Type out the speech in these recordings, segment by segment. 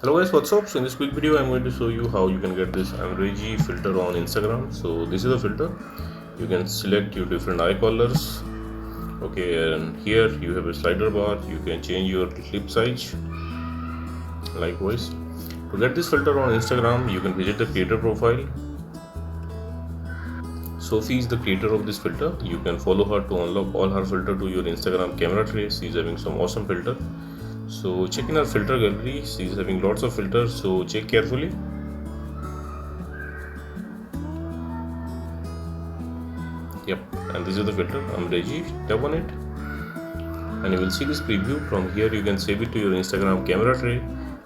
Hello guys, what's up? So in this quick video I'm going to show you how you can get this Amrezy filter on Instagram. So this is a filter. You can select your different eye colors. Okay, and here you have a slider bar. You can change your lip size. Likewise, to get this filter on Instagram, you can visit the creator profile. Sophie is the creator of this filter. You can follow her to unlock all her filter to your Instagram camera tray. She's having some awesome filter. So check in our filter gallery. She's having lots of filters, so check carefully. Yep, and this is the filter. Amrezy. Tap on it and you will see this preview. From here you can save it to your Instagram camera tray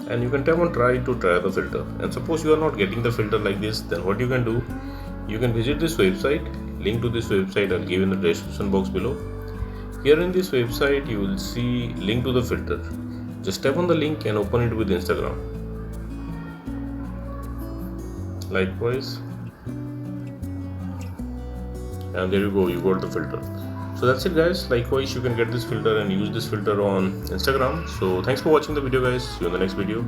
and you can tap on try to try the filter. And suppose you are not getting the filter like this, then what you can do, you can visit this website. Link to this website I'll give in the description box below. Here in this website you will see link to the filter. Just tap on the link and open it with Instagram. Likewise, and there you go, you got the filter. So that's it guys. Likewise, you can get this filter and use this filter on Instagram. So thanks for watching the video guys. See you in the next video.